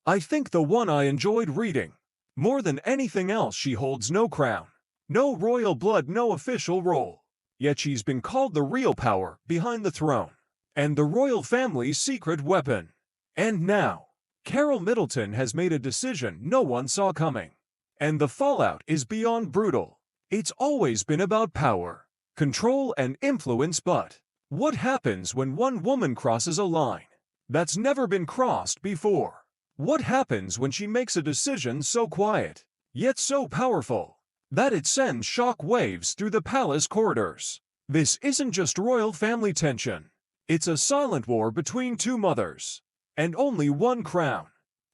I think the one I enjoyed reading. More than anything else, she holds no crown, no royal blood, no official role. Yet she's been called the real power behind the throne, and the royal family's secret weapon. And now, Carol Middleton has made a decision no one saw coming. And the fallout is beyond brutal. It's always been about power, control, and influence, but what happens when one woman crosses a line that's never been crossed before? What happens when she makes a decision so quiet, yet so powerful, that it sends shock waves through the palace corridors? This isn't just royal family tension. It's a silent war between two mothers, and only one crown.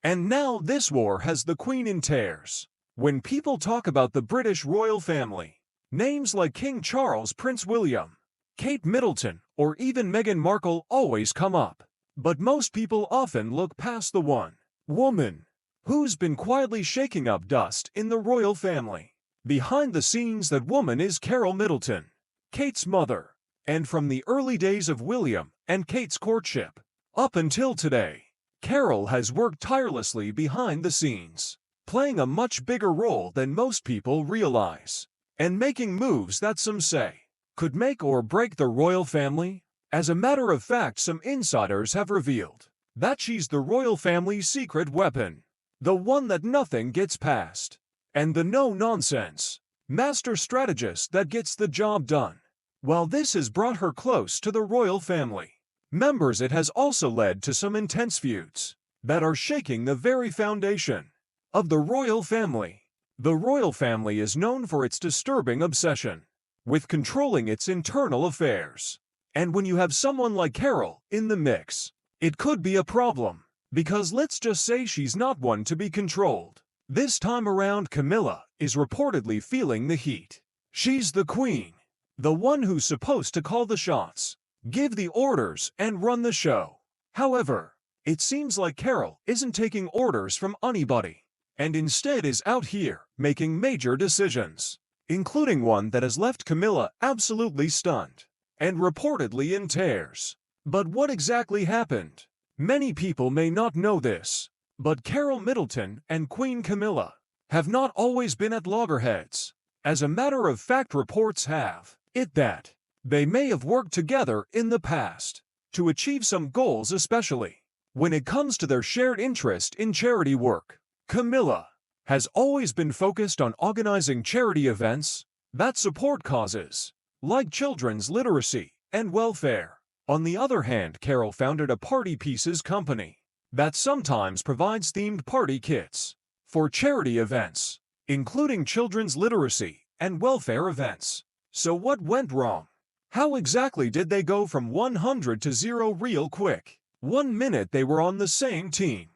And now this war has the Queen in tears. When people talk about the British royal family, names like King Charles, Prince William, Kate Middleton, or even Meghan Markle always come up. But most people often look past the one woman who's been quietly shaking up dust in the royal family. Behind the scenes, that woman is Carol Middleton, Kate's mother. And from the early days of William and Kate's courtship up until today, Carol has worked tirelessly behind the scenes, playing a much bigger role than most people realize, and making moves that some say could make or break the royal family. As a matter of fact, some insiders have revealed that she's the royal family's secret weapon, the one that nothing gets past, and the no-nonsense master strategist that gets the job done. While this has brought her close to the royal family members, it has also led to some intense feuds that are shaking the very foundation of the royal family. The royal family is known for its disturbing obsession with controlling its internal affairs. And when you have someone like Carol in the mix, it could be a problem, because let's just say she's not one to be controlled. This time around, Camilla is reportedly feeling the heat. She's the queen, the one who's supposed to call the shots, give the orders, and run the show. However, it seems like Carol isn't taking orders from anybody, and instead is out here making major decisions, including one that has left Camilla absolutely stunned and reportedly in tears. But what exactly happened? Many people may not know this, but Carol Middleton and Queen Camilla have not always been at loggerheads. As a matter of fact, reports have it that they may have worked together in the past to achieve some goals, especially when it comes to their shared interest in charity work. Camilla has always been focused on organizing charity events that support causes like children's literacy and welfare. On the other hand, Carol founded a party pieces company that sometimes provides themed party kits for charity events, including children's literacy and welfare events. So what went wrong? How exactly did they go from 100 to 0 real quick? 1 minute they were on the same team,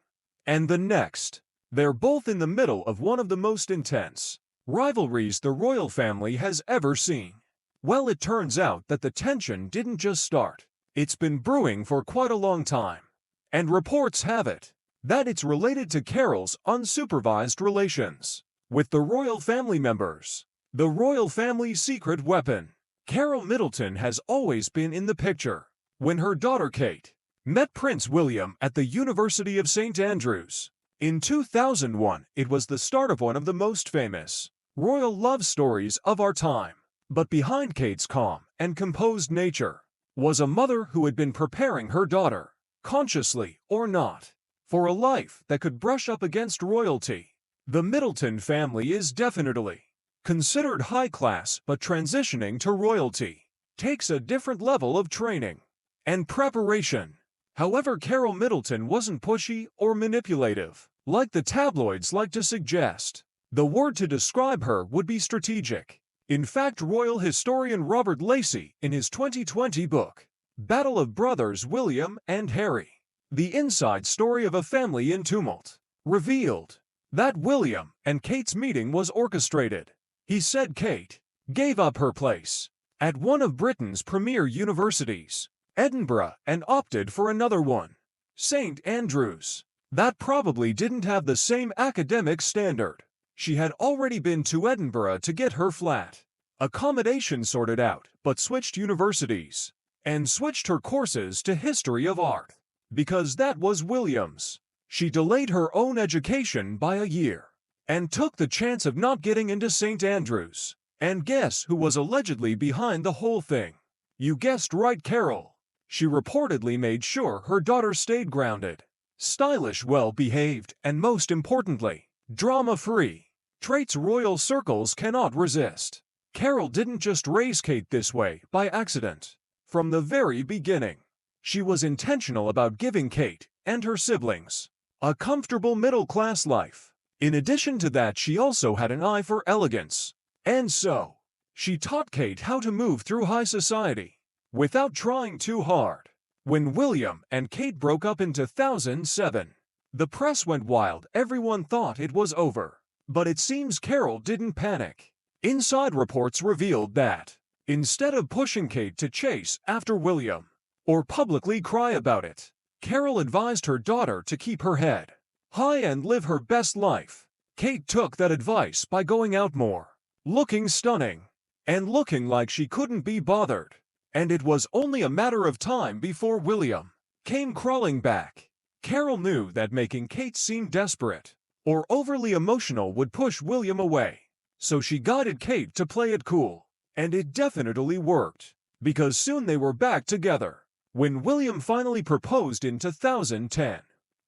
and the next, they're both in the middle of one of the most intense rivalries the royal family has ever seen. Well, it turns out that the tension didn't just start. It's been brewing for quite a long time. And reports have it that it's related to Carol's unsupervised relations with the royal family members. The royal family's secret weapon. Carol Middleton has always been in the picture. When her daughter Kate met Prince William at the University of St. Andrews in 2001, it was the start of one of the most famous royal love stories of our time. But behind Kate's calm and composed nature was a mother who had been preparing her daughter, consciously or not, for a life that could brush up against royalty. The Middleton family is definitely considered high class, but transitioning to royalty takes a different level of training and preparation. However, Carol Middleton wasn't pushy or manipulative, like the tabloids like to suggest. The word to describe her would be strategic. In fact, royal historian Robert Lacey, in his 2020 book, Battle of Brothers William and Harry, The Inside Story of a Family in Tumult, revealed that William and Kate's meeting was orchestrated. He said Kate gave up her place at one of Britain's premier universities, Edinburgh, and opted for another one, St. Andrews. That probably didn't have the same academic standard. She had already been to Edinburgh to get her flat accommodation sorted out, but switched universities and switched her courses to history of art because that was William's. She delayed her own education by a year and took the chance of not getting into St. Andrews. And guess who was allegedly behind the whole thing? You guessed right, Carol. She reportedly made sure her daughter stayed grounded, stylish, well-behaved, and most importantly, drama-free. Traits royal circles cannot resist. Carol didn't just raise Kate this way by accident. From the very beginning, she was intentional about giving Kate and her siblings a comfortable middle-class life. In addition to that, she also had an eye for elegance. And so, she taught Kate how to move through high society without trying too hard. When William and Kate broke up in 2007, the press went wild. Everyone thought it was over. But it seems Carol didn't panic. Inside reports revealed that, instead of pushing Kate to chase after William or publicly cry about it, Carol advised her daughter to keep her head high and live her best life. Kate took that advice by going out more, looking stunning, and looking like she couldn't be bothered. And it was only a matter of time before William came crawling back. Carol knew that making Kate seem desperate or overly emotional would push William away. So she guided Kate to play it cool. And it definitely worked, because soon they were back together. When William finally proposed in 2010,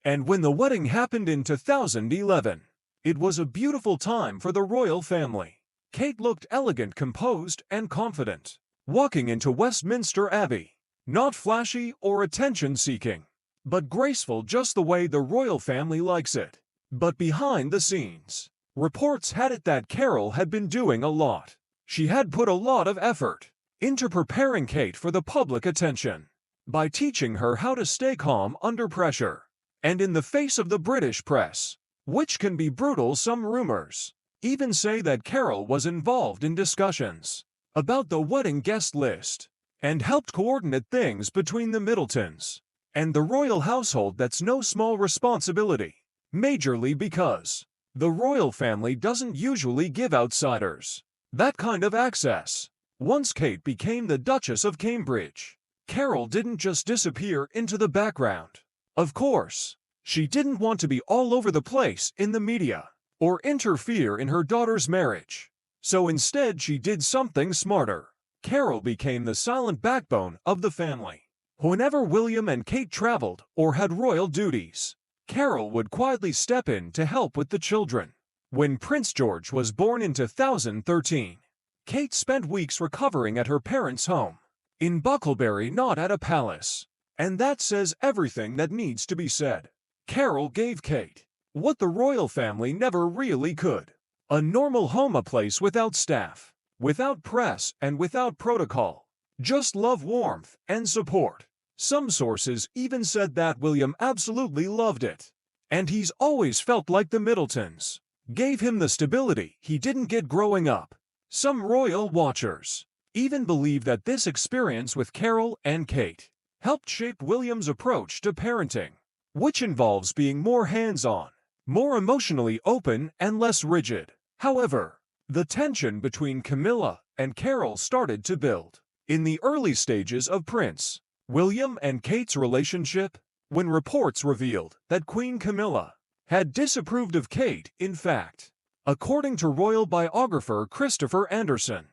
and when the wedding happened in 2011, it was a beautiful time for the royal family. Kate looked elegant, composed, and confident, walking into Westminster Abbey. Not flashy or attention-seeking, but graceful, just the way the royal family likes it. But behind the scenes, reports had it that Carol had been doing a lot. She had put a lot of effort into preparing Kate for the public attention by teaching her how to stay calm under pressure and in the face of the British press, which can be brutal. Some rumors even say that Carol was involved in discussions about the wedding guest list and helped coordinate things between the Middletons and the royal household. That's no small responsibility, majorly because the royal family doesn't usually give outsiders that kind of access. Once Kate became the Duchess of Cambridge, Carol didn't just disappear into the background. Of course, she didn't want to be all over the place in the media or interfere in her daughter's marriage. So instead, she did something smarter. Carol became the silent backbone of the family. Whenever William and Kate traveled or had royal duties, Carol would quietly step in to help with the children. When Prince George was born in 2013, Kate spent weeks recovering at her parents' home in Bucklebury, not at a palace. And that says everything that needs to be said. Carol gave Kate what the royal family never really could: a normal home, a place without staff, without press, and without protocol. Just love, warmth, and support. Some sources even said that William absolutely loved it. And he's always felt like the Middletons gave him the stability he didn't get growing up. Some royal watchers even believe that this experience with Carol and Kate helped shape William's approach to parenting, which involves being more hands-on, more emotionally open, and less rigid. However, the tension between Camilla and Carol started to build in the early stages of Prince William and Kate's relationship, when reports revealed that Queen Camilla had disapproved of Kate. In fact, according to royal biographer Christopher Anderson,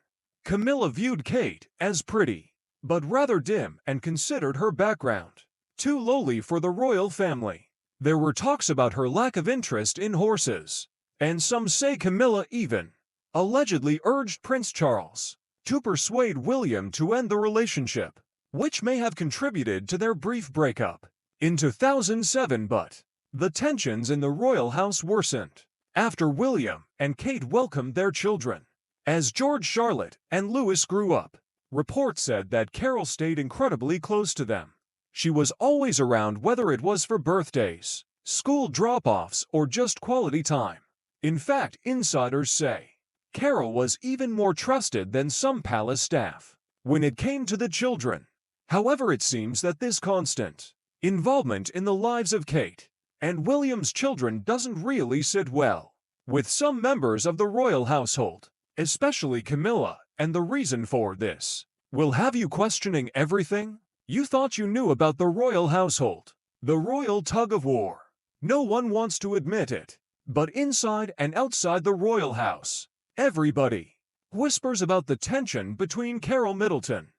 Camilla viewed Kate as pretty, but rather dim, and considered her background too lowly for the royal family. There were talks about her lack of interest in horses, and some say Camilla even allegedly urged Prince Charles to persuade William to end the relationship, which may have contributed to their brief breakup in 2007. But the tensions in the royal house worsened after William and Kate welcomed their children. As George, Charlotte, and Louis grew up, reports said that Carol stayed incredibly close to them. She was always around, whether it was for birthdays, school drop-offs, or just quality time. In fact, insiders say Carol was even more trusted than some palace staff when it came to the children. However, it seems that this constant involvement in the lives of Kate and William's children doesn't really sit well with some members of the royal household, especially Camilla, and the reason for this will have you questioning everything you thought you knew about the royal household. The royal tug-of-war. No one wants to admit it, but inside and outside the royal house, everybody whispers about the tension between Carol Middleton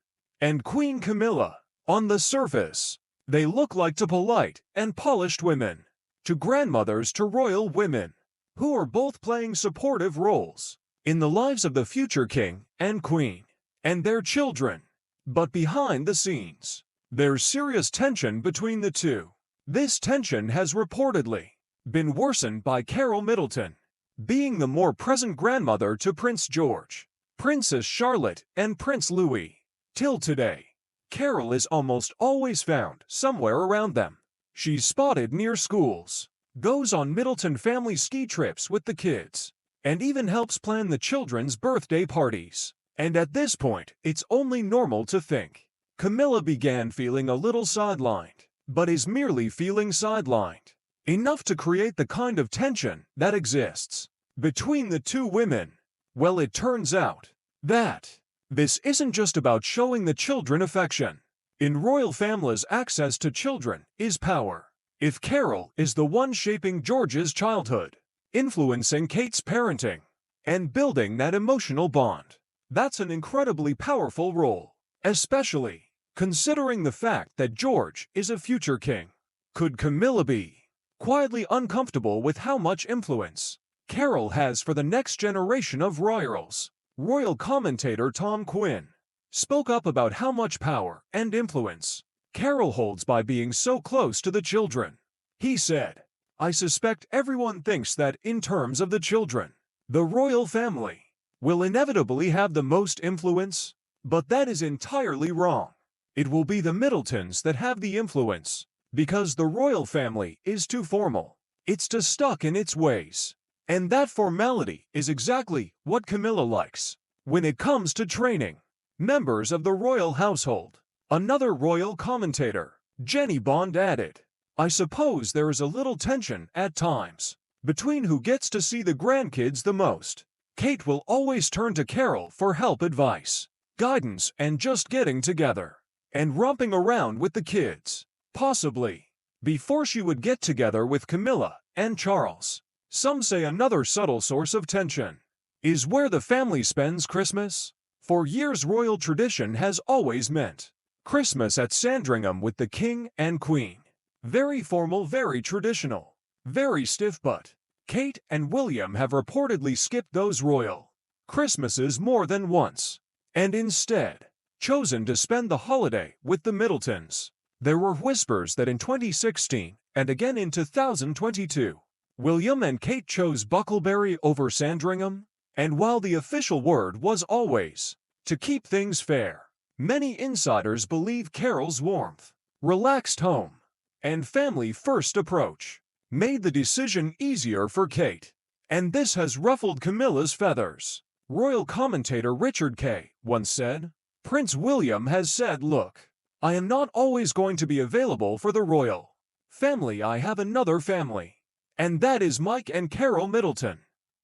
and Queen Camilla. On the surface, they look like two polite and polished women, two grandmothers to royal women, who are both playing supportive roles in the lives of the future king and queen and their children. But behind the scenes, there's serious tension between the two. This tension has reportedly been worsened by Carol Middleton being the more present grandmother to Prince George, Princess Charlotte, and Prince Louis. Till today, Carol is almost always found somewhere around them. She's spotted near schools, goes on Middleton family ski trips with the kids, and even helps plan the children's birthday parties. And at this point, it's only normal to think Camilla began feeling a little sidelined, but is merely feeling sidelined enough to create the kind of tension that exists between the two women. Well, it turns out that this isn't just about showing the children affection. In royal families, access to children is power. If Carol is the one shaping George's childhood, influencing Kate's parenting, and building that emotional bond, that's an incredibly powerful role, especially considering the fact that George is a future king. Could Camilla be quietly uncomfortable with how much influence Carol has for the next generation of royals? Royal commentator Tom Quinn spoke up about how much power and influence Carol holds by being so close to the children. He said, "I suspect everyone thinks that in terms of the children, the royal family will inevitably have the most influence, but that is entirely wrong. It will be the Middletons that have the influence, because the royal family is too formal. It's too stuck in its ways. And that formality is exactly what Camilla likes when it comes to training members of the royal household." Another royal commentator, Jenny Bond, added, "I suppose there is a little tension at times between who gets to see the grandkids the most. Kate will always turn to Carol for help, advice, guidance, and just getting together and romping around with the kids, possibly, before she would get together with Camilla and Charles." Some say another subtle source of tension is where the family spends Christmas. For years, royal tradition has always meant Christmas at Sandringham with the king and queen. Very formal, very traditional, very stiff, but Kate and William have reportedly skipped those royal Christmases more than once, and instead chosen to spend the holiday with the Middletons. There were whispers that in 2016 and again in 2022, William and Kate chose Bucklebury over Sandringham, and while the official word was always to keep things fair, many insiders believe Carol's warmth, relaxed home, and family-first approach made the decision easier for Kate, and this has ruffled Camilla's feathers. Royal commentator Richard Kay once said, "Prince William has said, look, I am not always going to be available for the royal family. I have another family, and that is Mike and Carol Middleton.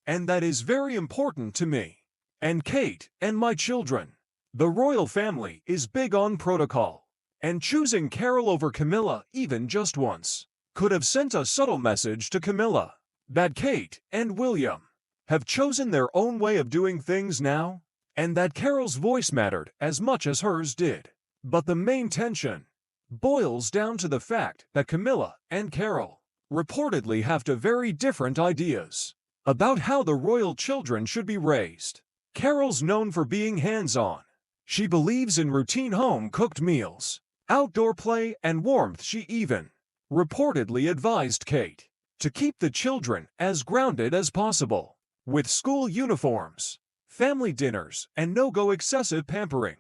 And that is very important to me, and Kate, and my children. The royal family is big on protocol, and choosing Carol over Camilla even just once could have sent a subtle message to Camilla that Kate and William have chosen their own way of doing things now, and that Carol's voice mattered as much as hers did." But the main tension boils down to the fact that Camilla and Carol reportedly have two very different ideas about how the royal children should be raised. Carol's known for being hands-on. She believes in routine home-cooked meals, outdoor play, and warmth. She even reportedly advised Kate to keep the children as grounded as possible, with school uniforms, family dinners, and no-go excessive pampering.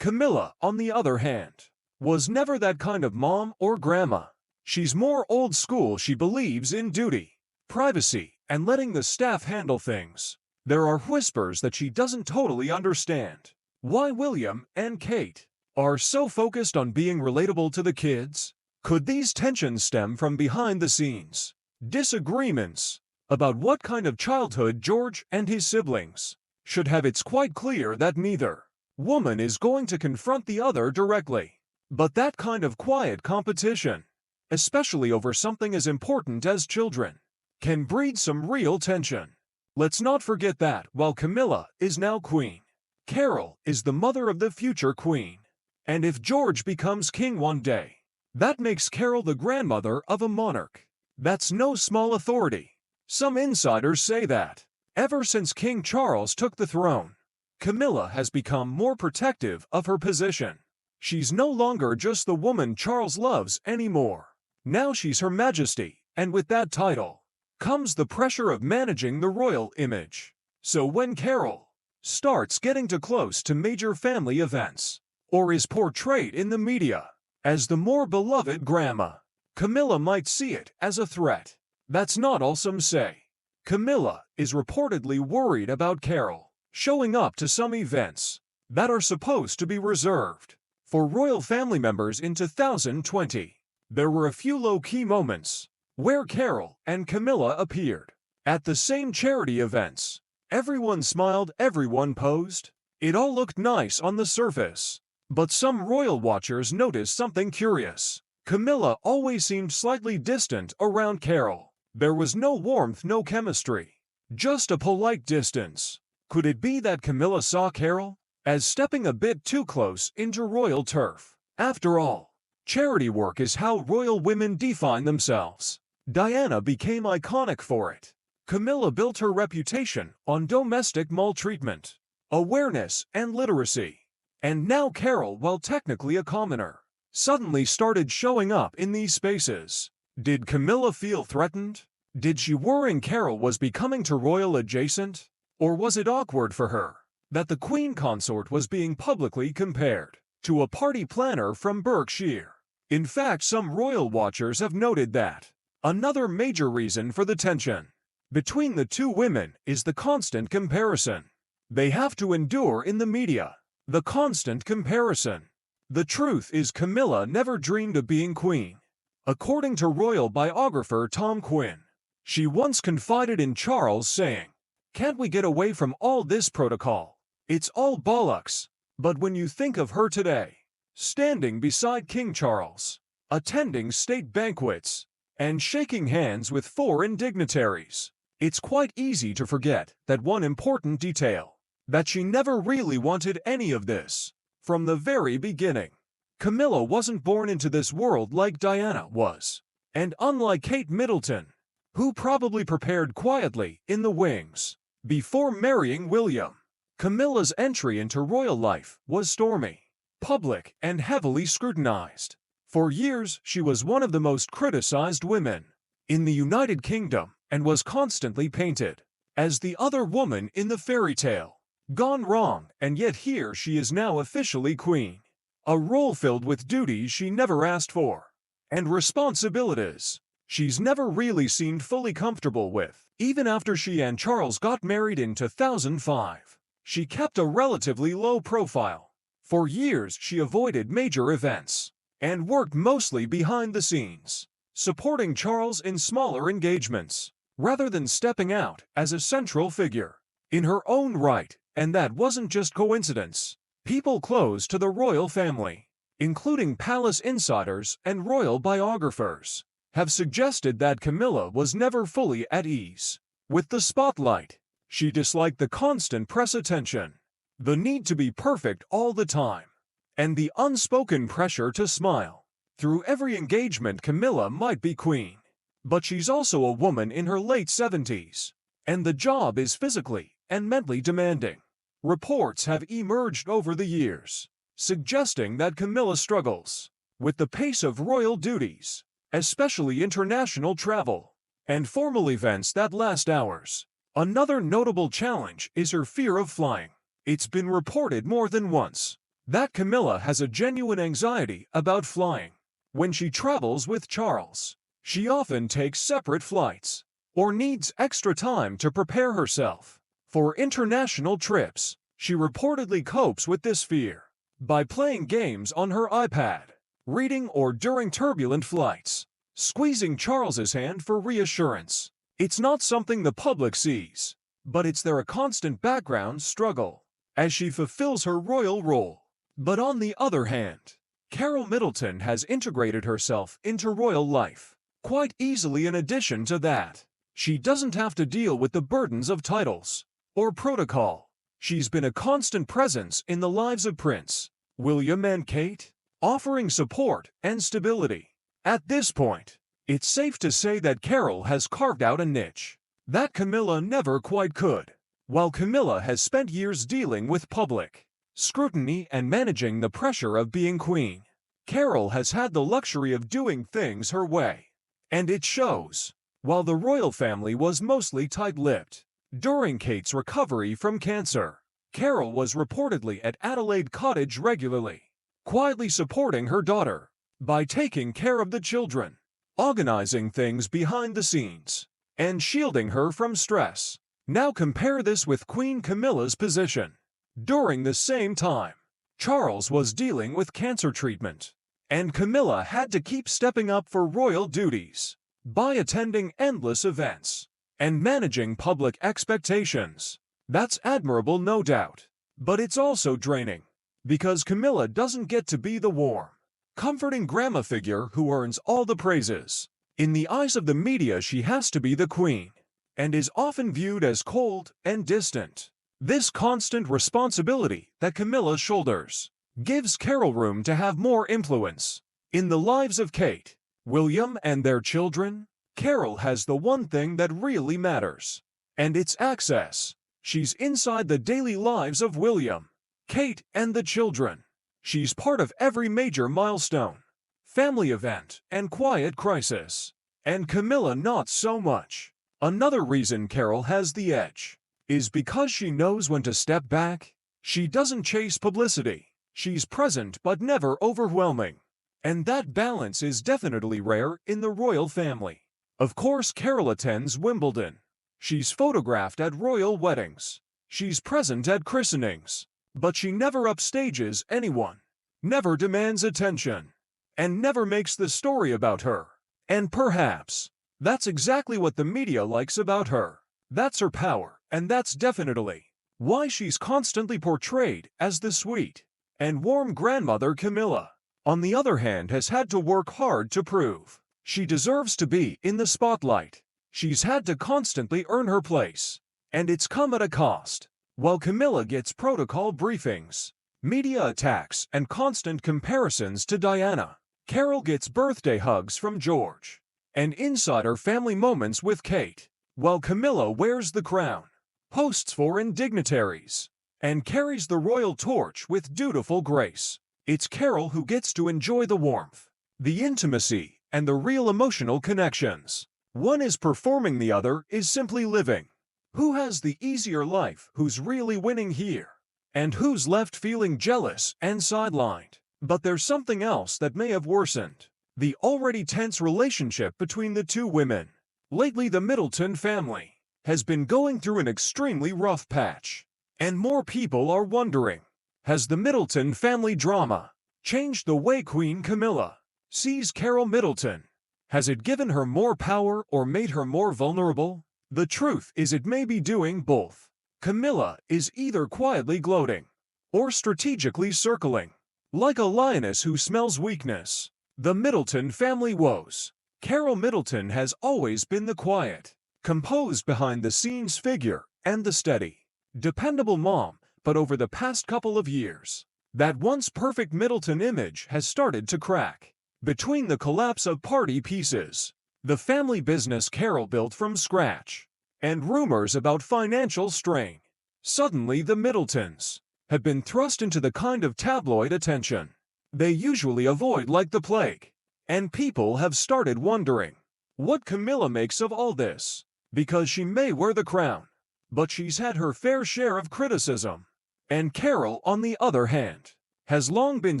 Camilla, on the other hand, was never that kind of mom or grandma. She's more old school. She believes in duty, privacy, and letting the staff handle things. There are whispers that she doesn't totally understand why William and Kate are so focused on being relatable to the kids. Could these tensions stem from behind the scenes disagreements about what kind of childhood George and his siblings should have? It's quite clear that neither woman is going to confront the other directly, but that kind of quiet competition especially over something as important as children, can breed some real tension. Let's not forget that while Camilla is now queen, Carol is the mother of the future queen. And if George becomes king one day, that makes Carol the grandmother of a monarch. That's no small authority. Some insiders say that, ever since King Charles took the throne, Camilla has become more protective of her position. She's no longer just the woman Charles loves anymore. Now she's Her Majesty, and with that title comes the pressure of managing the royal image. So when Carol starts getting too close to major family events, or is portrayed in the media as the more beloved grandma, Camilla might see it as a threat. That's not all some say. Camilla is reportedly worried about Carol showing up to some events that are supposed to be reserved for royal family members in 2020. There were a few low-key moments where Carol and Camilla appeared at the same charity events. Everyone smiled, everyone posed. It all looked nice on the surface. But some royal watchers noticed something curious. Camilla always seemed slightly distant around Carol. There was no warmth, no chemistry, just a polite distance. Could it be that Camilla saw Carol as stepping a bit too close into royal turf? After all, charity work is how royal women define themselves. Diana became iconic for it. Camilla built her reputation on domestic maltreatment, awareness, and literacy. And now Carol, while technically a commoner, suddenly started showing up in these spaces. Did Camilla feel threatened? Did she worry Carol was becoming too royal adjacent? Or was it awkward for her that the Queen consort was being publicly compared to a party planner from Berkshire? In fact, some royal watchers have noted that another major reason for the tension between the two women is the constant comparison they have to endure in the media. The constant comparison. The truth is, Camilla never dreamed of being queen. According to royal biographer Tom Quinn, she once confided in Charles, saying, "Can't we get away from all this protocol? It's all bollocks." But when you think of her today, standing beside King Charles, attending state banquets, and shaking hands with foreign dignitaries, it's quite easy to forget that one important detail: that she never really wanted any of this. From the very beginning, Camilla wasn't born into this world like Diana was. And unlike Kate Middleton, who probably prepared quietly in the wings before marrying William, Camilla's entry into royal life was stormy, public, and heavily scrutinized. For years, she was one of the most criticized women in the United Kingdom and was constantly painted as the other woman in the fairy tale gone wrong, and yet here she is now officially queen. A role filled with duties she never asked for, and responsibilities she's never really seemed fully comfortable with. Even after she and Charles got married in 2005, she kept a relatively low profile. For years she avoided major events, and worked mostly behind the scenes, supporting Charles in smaller engagements, rather than stepping out as a central figure in her own right. And that wasn't just coincidence. People close to the royal family, including palace insiders and royal biographers, have suggested that Camilla was never fully at ease with the spotlight. She disliked the constant press attention, the need to be perfect all the time, and the unspoken pressure to smile through every engagement. Camilla might be queen, but she's also a woman in her late 70s, and the job is physically and mentally demanding. Reports have emerged over the years, suggesting that Camilla struggles with the pace of royal duties, especially international travel and formal events that last hours. Another notable challenge is her fear of flying. It's been reported more than once that Camilla has a genuine anxiety about flying. When she travels with Charles, she often takes separate flights or needs extra time to prepare herself for international trips. She reportedly copes with this fear by playing games on her iPad, reading, or during turbulent flights, squeezing Charles's hand for reassurance. It's not something the public sees, but it's a constant background struggle as she fulfills her royal role. But on the other hand, Carol Middleton has integrated herself into royal life quite easily. In addition to that, she doesn't have to deal with the burdens of titles or protocol. She's been a constant presence in the lives of Prince William and Kate, offering support and stability. At this point, it's safe to say that Carol has carved out a niche that Camilla never quite could. While Camilla has spent years dealing with public scrutiny and managing the pressure of being queen, Carol has had the luxury of doing things her way. And it shows. While the royal family was mostly tight-lipped during Kate's recovery from cancer, Carol was reportedly at Adelaide Cottage regularly, quietly supporting her daughter by taking care of the children, organizing things behind the scenes, and shielding her from stress. Now compare this with Queen Camilla's position. During the same time, Charles was dealing with cancer treatment, and Camilla had to keep stepping up for royal duties by attending endless events and managing public expectations. That's admirable, no doubt, but it's also draining, because Camilla doesn't get to be the warm, comforting grandma figure who earns all the praises. In the eyes of the media, she has to be the queen, and is often viewed as cold and distant. This constant responsibility that Camilla shoulders gives Carol room to have more influence in the lives of Kate, William, and their children. Carol has the one thing that really matters, and it's access. She's inside the daily lives of William, Kate, and the children. She's part of every major milestone, family event, and quiet crisis. And Camilla not so much. Another reason Carol has the edge is because she knows when to step back. She doesn't chase publicity. She's present but never overwhelming. And that balance is definitely rare in the royal family. Of course, Carol attends Wimbledon. She's photographed at royal weddings. She's present at christenings. But she never upstages anyone, never demands attention, and never makes the story about her. And perhaps that's exactly what the media likes about her. That's her power, and that's definitely why she's constantly portrayed as the sweet and warm grandmother. Camilla, on the other hand, has had to work hard to prove she deserves to be in the spotlight. She's had to constantly earn her place, and it's come at a cost. While Camilla gets protocol briefings, media attacks, and constant comparisons to Diana, Carol gets birthday hugs from George and insider family moments with Kate. While Camilla wears the crown, hosts foreign dignitaries, and carries the royal torch with dutiful grace, it's Carol who gets to enjoy the warmth, the intimacy, and the real emotional connections. One is performing, the other is simply living. Who has the easier life? Who's really winning here? And who's left feeling jealous and sidelined? But there's something else that may have worsened the already tense relationship between the two women. Lately, the Middleton family has been going through an extremely rough patch, and more people are wondering, has the Middleton family drama changed the way Queen Camilla sees Carol Middleton? Has it given her more power or made her more vulnerable? The truth is, it may be doing both. Camilla is either quietly gloating or strategically circling, like a lioness who smells weakness. The Middleton family woes. Carol Middleton has always been the quiet, composed behind-the-scenes figure and the steady, dependable mom, but over the past couple of years, that once perfect Middleton image has started to crack. Between the collapse of party pieces, the family business Carol built from scratch, and rumors about financial strain, suddenly the Middletons have been thrust into the kind of tabloid attention they usually avoid like the plague. And people have started wondering what Camilla makes of all this, because she may wear the crown, but she's had her fair share of criticism. And Carol, on the other hand, has long been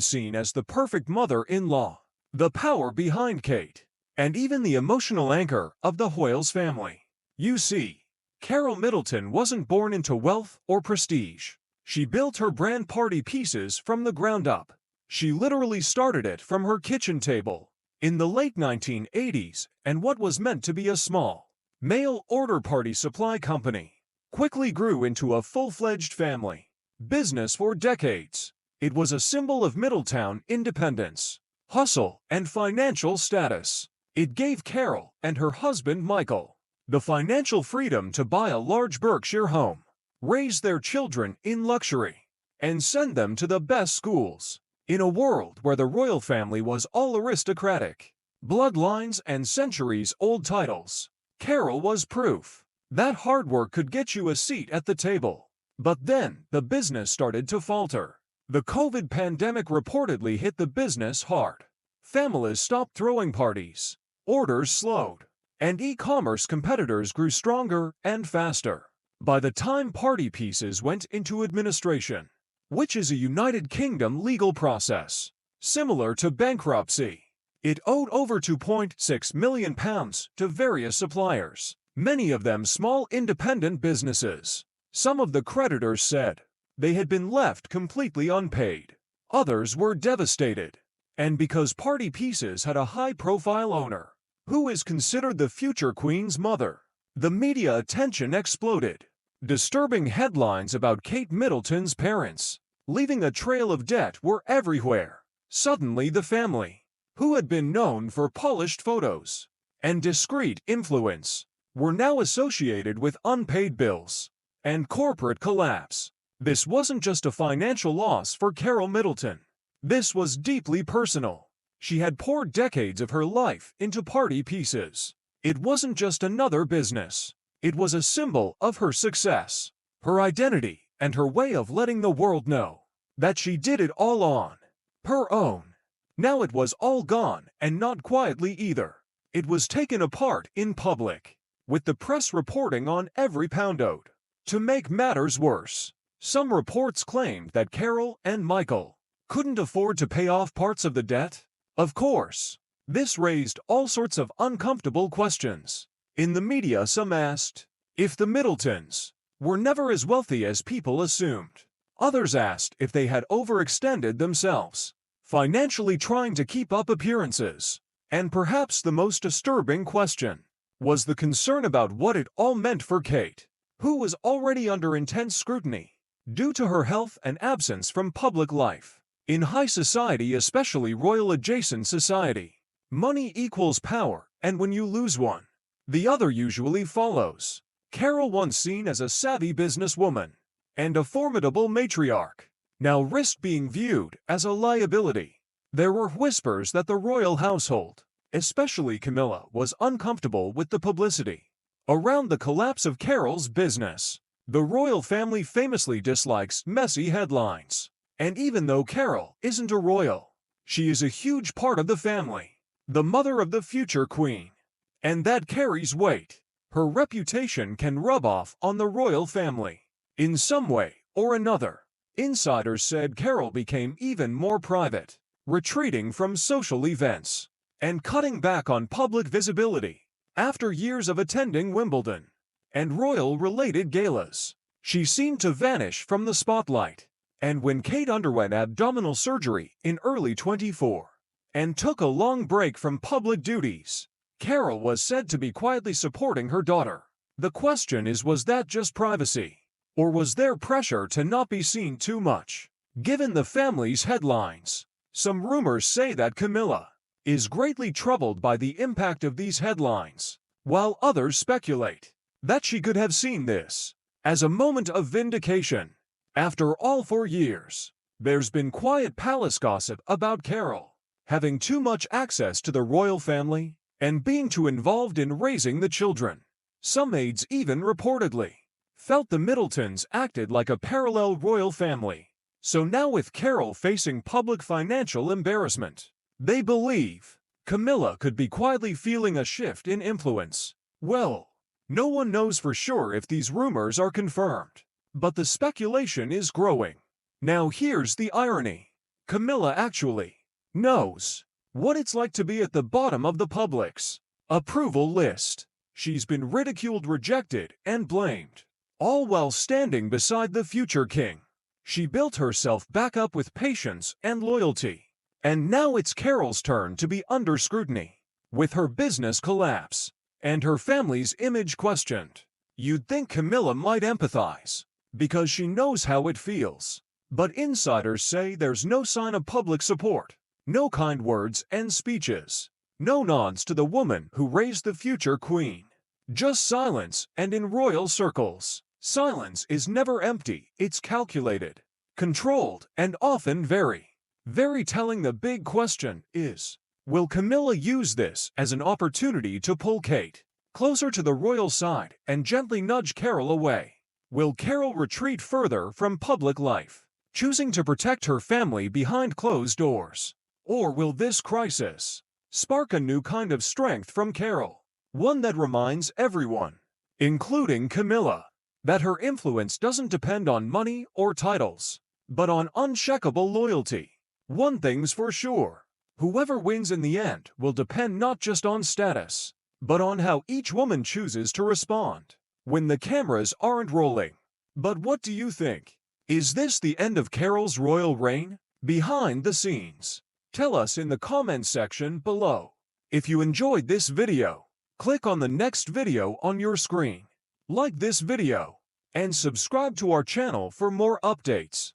seen as the perfect mother-in-law, the power behind Kate, and even the emotional anchor of the Hoyles family. You see, Carol Middleton wasn't born into wealth or prestige. She built her brand party pieces from the ground up. She literally started it from her kitchen table in the late 1980s, and what was meant to be a small, mail-order party supply company quickly grew into a full-fledged family business for decades. It was a symbol of Middletown independence, hustle, and financial status. It gave Carol and her husband Michael the financial freedom to buy a large Berkshire home, raise their children in luxury, and send them to the best schools. In a world where the royal family was all aristocratic, bloodlines and centuries-old titles, Carol was proof that hard work could get you a seat at the table. But then, the business started to falter. The COVID pandemic reportedly hit the business hard. Families stopped throwing parties, orders slowed, and e-commerce competitors grew stronger and faster. By the time Party Pieces went into administration, which is a United Kingdom legal process, similar to bankruptcy, it owed over £2.6 million to various suppliers, many of them small independent businesses. Some of the creditors said they had been left completely unpaid. Others were devastated. And because Party Pieces had a high-profile owner, who is considered the future Queen's mother, the media attention exploded. Disturbing headlines about Kate Middleton's parents, leaving a trail of debt, were everywhere. Suddenly the family, who had been known for polished photos and discreet influence, were now associated with unpaid bills and corporate collapse. This wasn't just a financial loss for Carol Middleton. This was deeply personal. She had poured decades of her life into Party Pieces. It wasn't just another business. It was a symbol of her success, her identity, and her way of letting the world know that she did it all on her own. Now it was all gone, and not quietly either. It was taken apart in public, with the press reporting on every pound owed. To make matters worse, some reports claimed that Carol and Michael couldn't afford to pay off parts of the debt. Of course, this raised all sorts of uncomfortable questions. In the media, some asked if the Middletons were never as wealthy as people assumed. Others asked if they had overextended themselves, financially trying to keep up appearances. And perhaps the most disturbing question was the concern about what it all meant for Kate, who was already under intense scrutiny due to her health and absence from public life. In high society, especially royal-adjacent society, money equals power, and when you lose one, the other usually follows. Carol, once seen as a savvy businesswoman and a formidable matriarch, now risked being viewed as a liability. There were whispers that the royal household, especially Camilla, was uncomfortable with the publicity around the collapse of Carol's business. The royal family famously dislikes messy headlines. And even though Carol isn't a royal, she is a huge part of the family, the mother of the future queen. And that carries weight. Her reputation can rub off on the royal family in some way or another. Insiders said Carol became even more private, retreating from social events and cutting back on public visibility. After years of attending Wimbledon and royal-related galas, she seemed to vanish from the spotlight. And when Kate underwent abdominal surgery in early 24 and took a long break from public duties, Carol was said to be quietly supporting her daughter. The question is, was that just privacy? Or was there pressure to not be seen too much? Given the family's headlines, some rumors say that Camilla is greatly troubled by the impact of these headlines, while others speculate that she could have seen this as a moment of vindication. After all, for years, there's been quiet palace gossip about Carol having too much access to the royal family and being too involved in raising the children. Some aides even reportedly felt the Middletons acted like a parallel royal family. So now, with Carol facing public financial embarrassment, they believe Camilla could be quietly feeling a shift in influence. Well, no one knows for sure if these rumors are confirmed, but the speculation is growing. Now here's the irony. Camilla actually knows what it's like to be at the bottom of the public's approval list. She's been ridiculed, rejected, and blamed, all while standing beside the future king. She built herself back up with patience and loyalty. And now it's Carol's turn to be under scrutiny, with her business collapse and her family's image questioned. You'd think Camilla might empathize, because she knows how it feels. But insiders say there's no sign of public support, no kind words and speeches, no nods to the woman who raised the future queen. Just silence, and in royal circles, silence is never empty, it's calculated, controlled, and often very telling. The big question is, will Camilla use this as an opportunity to pull Kate closer to the royal side and gently nudge Carol away? Will Carol retreat further from public life, choosing to protect her family behind closed doors? Or will this crisis spark a new kind of strength from Carol, one that reminds everyone, including Camilla, that her influence doesn't depend on money or titles, but on unshakable loyalty? One thing's for sure, whoever wins in the end will depend not just on status, but on how each woman chooses to respond when the cameras aren't rolling. But what do you think? Is this the end of Carol's royal reign? Behind the scenes, tell us in the comments section below. If you enjoyed this video, click on the next video on your screen, like this video, and subscribe to our channel for more updates.